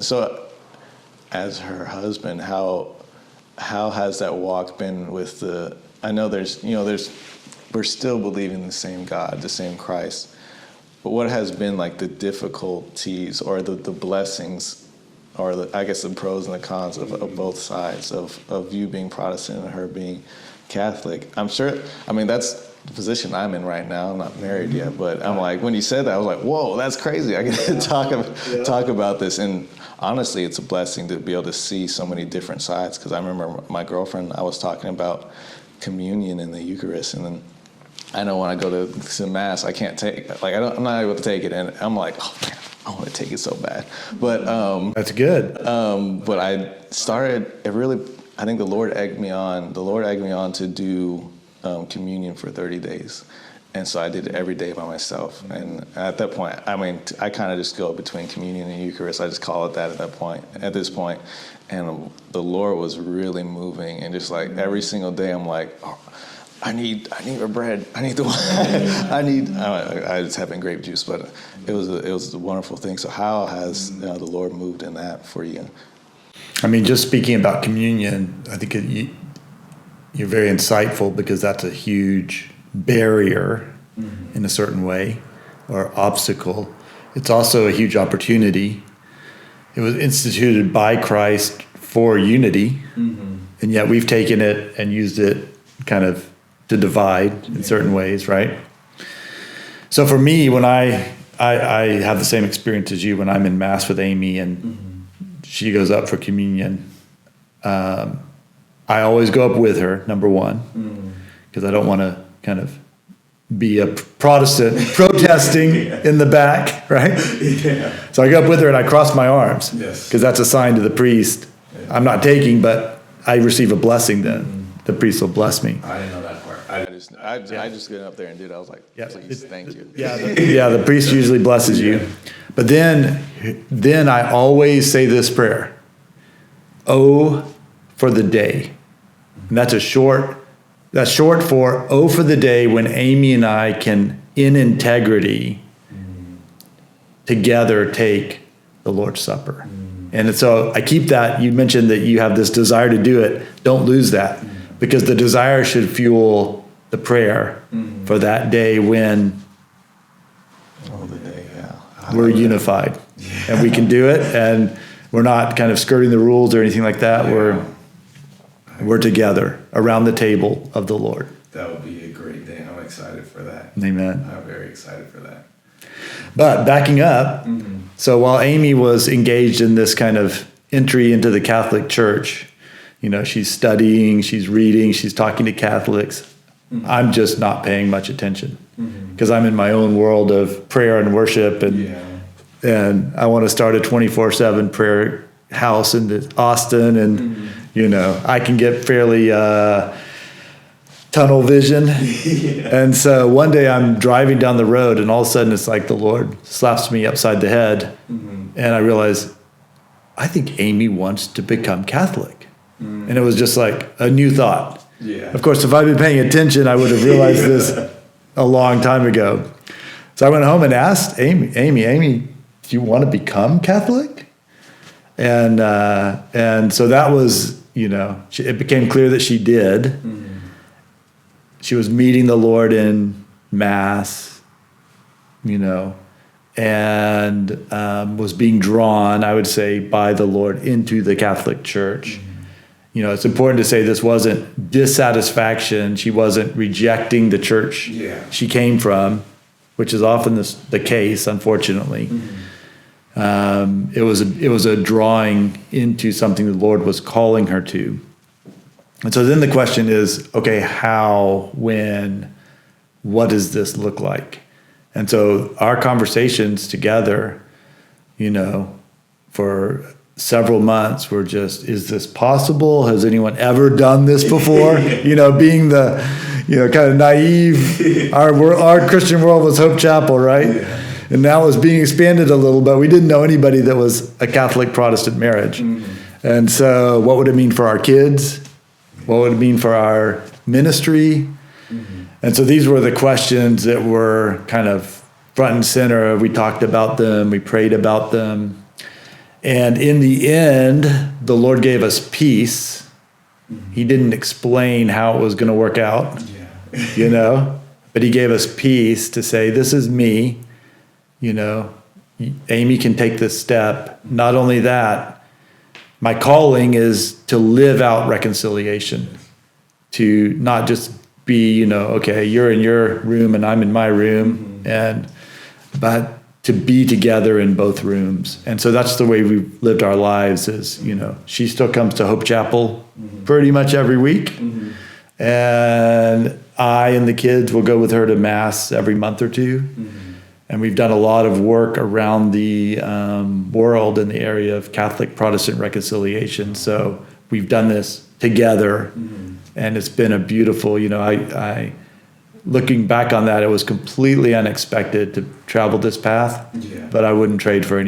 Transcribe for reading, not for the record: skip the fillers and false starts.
So, as her husband, how has that walk been with the? I know we're still believing the same God, the same Christ, but what has been like the difficulties or the blessings, or I guess the pros and the cons of both sides of you being Protestant and her being Catholic? I'm sure. I mean, that's the position I'm in right now. I'm not married yet, but I'm like, when you said that, I was like, whoa, that's crazy. I get to talk about this. And honestly, it's a blessing to be able to see so many different sides, because I remember my girlfriend, I was talking about communion in the Eucharist, and then I know when I go to Mass, I can't take, like, I'm not able to take it, and I'm like, oh man, I want to take it so bad. But that's good. But I think the Lord egged me on. The Lord egged me on to do communion for 30 days. And so I did it every day by myself. And at that point, I mean, I kind of just go between communion and Eucharist. I just call it that at this point. And the Lord was really moving. And just like every single day, I'm like, oh, I need a bread. I need the wine. I was having grape juice, but it was a wonderful thing. So how has the Lord moved in that for you? I mean, just speaking about communion, I think you're very insightful, because that's a huge barrier in a certain way, or obstacle. It's also a huge opportunity. It was instituted by Christ for unity, and yet we've taken it and used it kind of to divide in certain ways, right? So for me, when I have the same experience as you, when I'm in Mass with Amy and she goes up for communion, I always go up with her, number one, because I don't want to kind of be a Protestant protesting in the back, right? Yeah. So I go up with her and I cross my arms, because that's a sign to the priest. Yeah. I'm not taking, but I receive a blessing then. The priest will bless me. I didn't know that part. I just got up there and did it. I was like, please, thank you. The priest usually blesses you. But then I always say this prayer, "Oh, for the day." And that's short for, "Oh, for the day when Amy and I can, in integrity, together take the Lord's Supper." And so I keep that. You mentioned that you have this desire to do it. Don't lose that, because the desire should fuel the prayer for that day when we're unified and we can do it, and we're not kind of skirting the rules or anything like that. We're together around the table of the Lord. That would be a great day. I'm excited for that. Amen. I'm very excited for that. But backing up, so while Amy was engaged in this kind of entry into the Catholic Church, she's studying, she's reading, she's talking to Catholics. I'm just not paying much attention, because I'm in my own world of prayer and worship, and I want to start a 24/7 prayer house in Austin, and I can get fairly tunnel vision. And so one day I'm driving down the road, and all of a sudden it's like the Lord slaps me upside the head, and I realize, I think Amy wants to become Catholic. And it was just like a new thought. Yeah. Of course, if I'd been paying attention, I would have realized this a long time ago. So I went home and asked Amy, do you want to become Catholic? And so that was, it became clear that she did. She was meeting the Lord in Mass, and was being drawn, I would say, by the Lord into the Catholic Church. It's important to say this wasn't dissatisfaction. She wasn't rejecting the church she came from, which is often the case, unfortunately. It was a drawing into something the Lord was calling her to. And so then the question is, okay, how, when, what does this look like? And so our conversations together, for several months were just, is this possible? Has anyone ever done this before? Being the, kind of naive, our Christian world was Hope Chapel, right? Yeah. And now it's being expanded a little, but we didn't know anybody that was a Catholic Protestant marriage. And so what would it mean for our kids? What would it mean for our ministry? And so these were the questions that were kind of front and center. We talked about them, we prayed about them. And in the end, the Lord gave us peace. He didn't explain how it was going to work out, you know, but he gave us peace to say, this is me, you know, Amy can take this step. Not only that, my calling is to live out reconciliation, to not just be, you know, okay, you're in your room and I'm in my room, but to be together in both rooms. And so that's the way we've lived our lives is, you know, she still comes to Hope Chapel pretty much every week. And I and the kids will go with her to Mass every month or two. And we've done a lot of work around the world in the area of Catholic Protestant reconciliation. So we've done this together, and it's been a beautiful, you know, I looking back on that, it was completely unexpected to travel this path, but I wouldn't trade for any